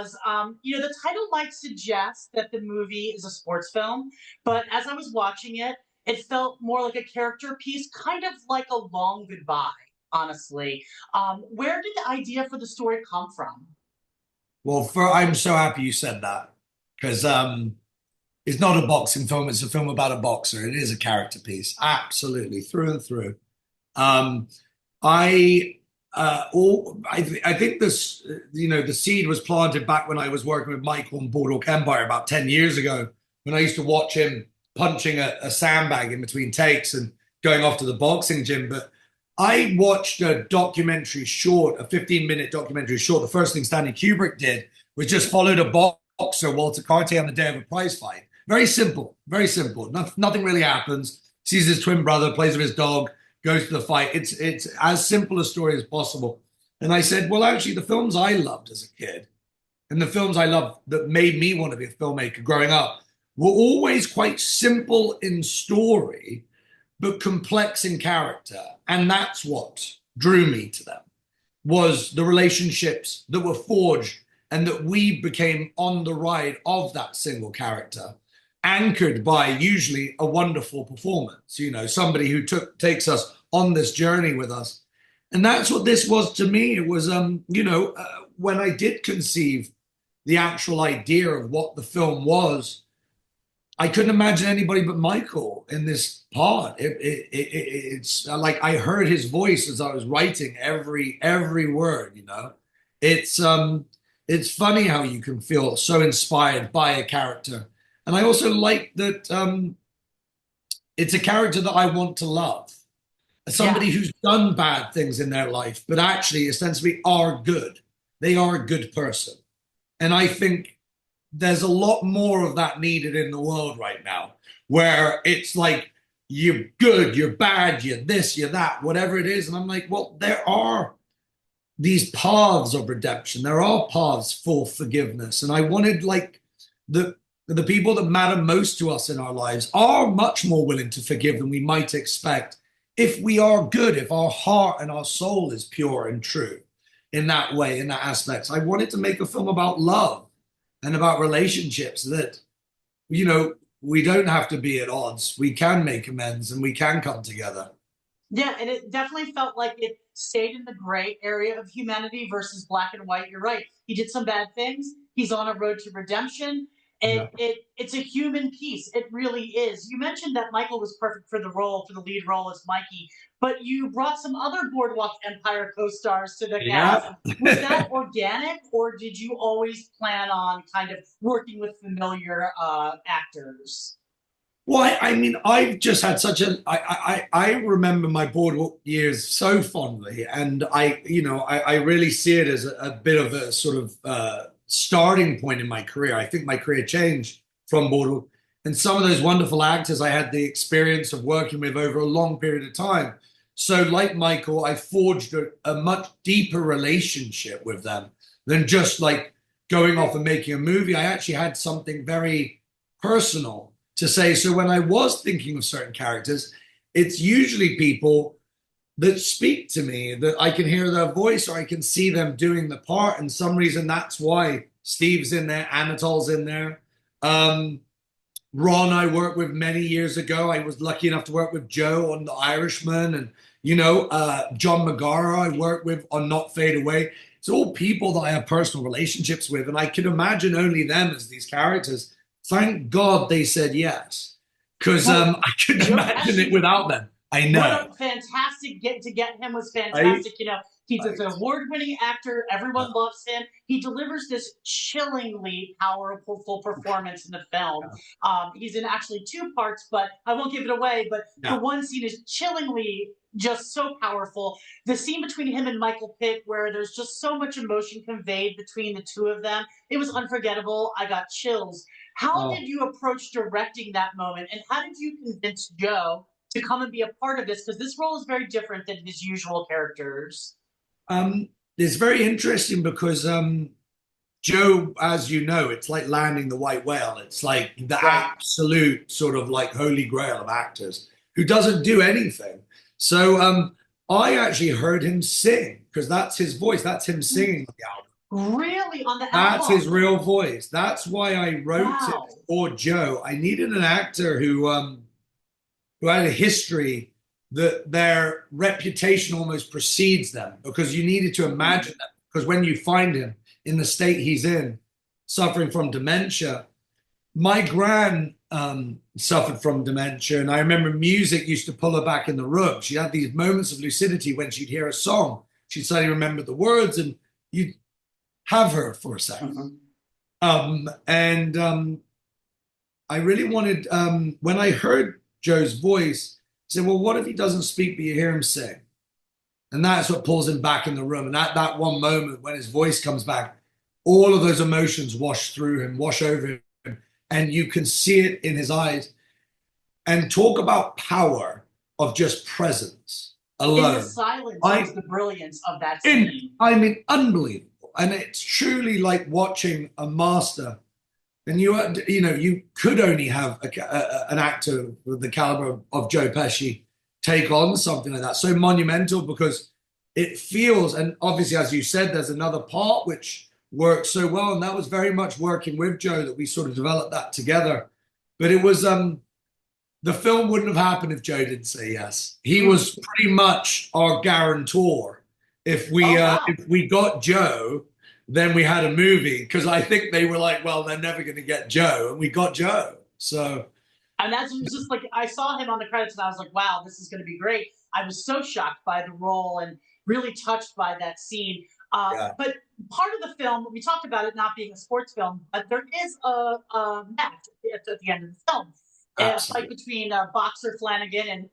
The title might suggest that the movie is a sports film, but as I was watching it, it felt more like a character piece, kind of like a long goodbye, honestly. Where did the idea for the story come from? Well, I'm so happy you said that because it's not a boxing film. It's a film about a boxer. It is a character piece, absolutely through and through. Um, I I think this the seed was planted back when I was working with Michael on Boardwalk Empire about 10 years ago when I used to watch him punching a sandbag in between takes and going off to the boxing gym. But I watched a documentary short, a 15-minute documentary short. The first thing Stanley Kubrick did was just followed a boxer, Walter Cartier, on the day of a prize fight. Very simple, very simple. Nothing really happens. Sees his twin brother, plays with his dog, goes to the fight. It's as simple a story as possible. And I said, well, actually, the films I loved as a kid and the films I loved that made me want to be a filmmaker growing up were always quite simple in story, but complex in character. And that's what drew me to them was the relationships that were forged and that we became on the ride of that single character, anchored by usually a wonderful performance, somebody who takes us on this journey with us. And that's what this was to me. It was, when I did conceive the actual idea of what the film was, I couldn't imagine anybody but Michael in this part. It's like I heard his voice as I was writing every word. It's funny how you can feel so inspired by a character. And I also like that it's a character that I want to love. Yeah. Somebody who's done bad things in their life, but actually ostensibly are good. They are a good person. And I think there's a lot more of that needed in the world right now, where it's like, you're good, you're bad, you're this, you're that, whatever it is. And I'm like, well, there are these paths of redemption. There are paths for forgiveness. And I wanted like the people that matter most to us in our lives are much more willing to forgive than we might expect if we are good, if our heart and our soul is pure and true in that way, in that aspect. I wanted to make a film about love and about relationships that, we don't have to be at odds. We can make amends and we can come together. Yeah, and it definitely felt like it stayed in the gray area of humanity versus black and white. You're right. He did some bad things. He's on a road to redemption. And Yeah. it's a human piece. It really is. You mentioned that Michael was perfect for the role, for the lead role as Mikey, but you brought some other Boardwalk Empire co-stars to the cast. Yeah. Was that organic, or did you always plan on kind of working with familiar actors? Well, I mean, I've just had such a. I remember my boardwalk years so fondly, and I really see it as a bit of a sort of starting point in my career. I think my career changed from boardwalk, and some of those wonderful actors I had the experience of working with over a long period of time. So, like Michael, I forged a much deeper relationship with them than just like going off and making a movie. I actually had something very personal to say. So when I was thinking of certain characters, it's usually people that speak to me, that I can hear their voice or I can see them doing the part. And some reason that's why Steve's in there, Anatol's in there. Ron, I worked with many years ago. I was lucky enough to work with Joe on The Irishman, and John Magara I worked with on Not Fade Away. It's all people that I have personal relationships with, and I can imagine only them as these characters. Thank God they said yes, because Well, I couldn't Joe imagine it Pesci, without them. I what know. a fantastic get to get him was Right? fantastic. He's an Right. award-winning actor. Everyone loves him. He delivers this chillingly powerful performance in the film. Yeah. He's in actually two parts, but I won't give it away. But the Yeah. one scene is chillingly just so powerful. The scene between him and Michael Pitt, where there's just so much emotion conveyed between the two of them, it was unforgettable. I got chills. How Oh. did you approach directing that moment, and how did you convince Joe to come and be a part of this? Because this role is very different than his usual characters. It's very interesting because Joe, as you know, it's like landing the white whale. It's like the Right. absolute sort of like holy grail of actors who doesn't do anything. So I actually heard him sing because that's his voice. That's him singing on the album. Really, on the That's his album? real voice. That's why I wrote it Wow. for Joe. I needed an actor who had a history that their reputation almost precedes them, because you needed to imagine them. Because when you find him in the state he's in, suffering from dementia, my gran suffered from dementia, and I remember music used to pull her back in the room. She had these moments of lucidity when she'd hear a song. She'd suddenly remember the words, and you'd have her for a second. Mhm. And I really wanted, when I heard Joe's voice, I said, well, what if he doesn't speak, but you hear him sing? And that's what pulls him back in the room. And at that one moment when his voice comes back, all of those emotions wash through him, wash over him, and you can see it in his eyes. And talk about power of just presence In the alone. silence was I the brilliance of that in scene. I mean unbelievable. And it's truly like watching a master. And you could only have an actor with the caliber of Joe Pesci take on something like that, so monumental, because it feels, and obviously, as you said, there's another part which works so well, and that was very much working with Joe that we sort of developed that together. But it was the film wouldn't have happened if Joe didn't say yes. He was pretty much our guarantor. Oh, wow. If we got Joe, then we had a movie, because I think they were like, well, they're never going to get Joe, and we got Joe. So And that's it was just like I saw him on the credits and I was like, wow, this is going to be great. I was so shocked by the role and really touched by that scene. yeah, But part of the film, we talked about it not being a sports film, but there is a match at the end of the film, a fight absolutely. between boxer Flanagan and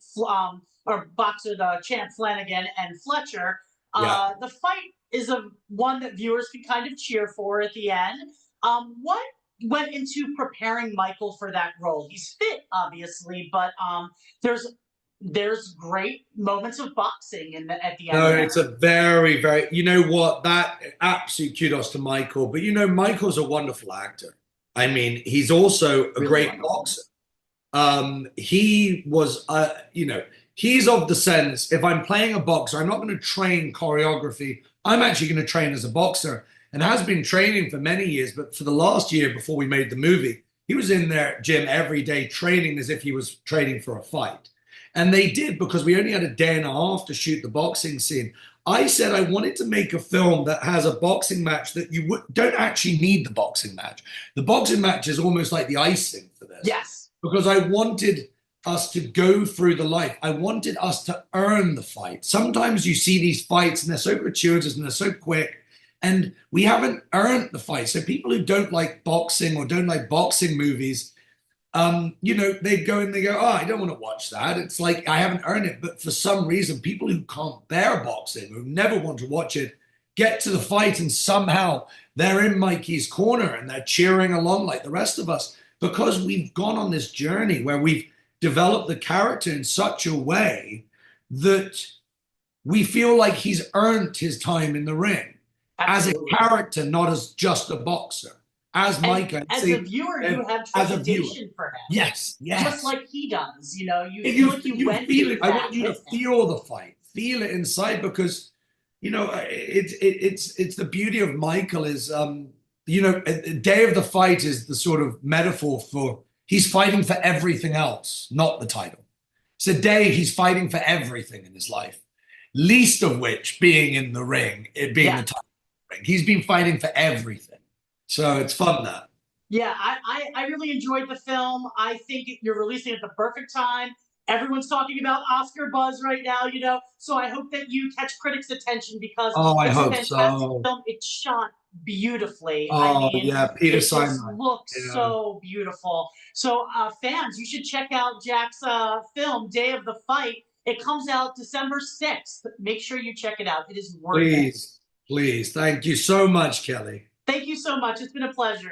or boxer the champ Flanagan and Fletcher. Yeah. The fight is a one that viewers can kind of cheer for at the end. What went into preparing Michael for that role? He's fit, obviously, but there's there's great moments of boxing at the end No, of that. it's a very, very, you know what, that absolute kudos to Michael. But Michael's a wonderful actor. I mean, he's also a Really great wonderful. boxer. He was, he's of the sense, if I'm playing a boxer, I'm not going to train choreography. I'm actually going to train as a boxer, and has been training for many years. But for the last year before we made the movie, he was in their gym every day training as if he was training for a fight. And they did, because we only had a day and a half to shoot the boxing scene. I said I wanted to make a film that has a boxing match that don't actually need the boxing match. The boxing match is almost like the icing for this, Yes, because I wanted us to go through the life. I wanted us to earn the fight. Sometimes you see these fights and they're so gratuitous and they're so quick, and we haven't earned the fight. So people who don't like boxing or don't like boxing movies, they go and they go, oh, I don't want to watch that. It's like I haven't earned it. But for some reason, people who can't bear boxing, who never want to watch it, get to the fight and somehow they're in Mikey's corner and they're cheering along like the rest of us, because we've gone on this journey where we've developed the character in such a way that we feel like he's earned his time in the ring as a absolutely. character, not as just a boxer. As And Mike, I'd as a say, viewer, you have as a viewer. trepidation for him, Yes, just yes. like he does. You know, you feel You like you you went feel through it. I that want you to with him. feel the fight, feel it inside, because it's the beauty of Michael is Day of the Fight is the sort of metaphor for he's fighting for everything else, not the title. It's a day he's fighting for everything in his life, least of which being in the ring, it being Yeah. the title ring. He's been fighting for everything, so it's fun that. Yeah, I really enjoyed the film. I think you're releasing it at the perfect time. Everyone's talking about Oscar buzz right now, you know. So I hope that you catch critics' attention because Oh, I it's a hope fantastic so. film. It's shot beautifully. I Oh mean, yeah, Peter it just Simon. looks Yeah. so beautiful. So fans, you should check out Jack's film, Day of the Fight. It comes out December 6th. Make sure you check it out. It is worth it. Please, please. Thank you so much, Kelly. Thank you so much. It's been a pleasure.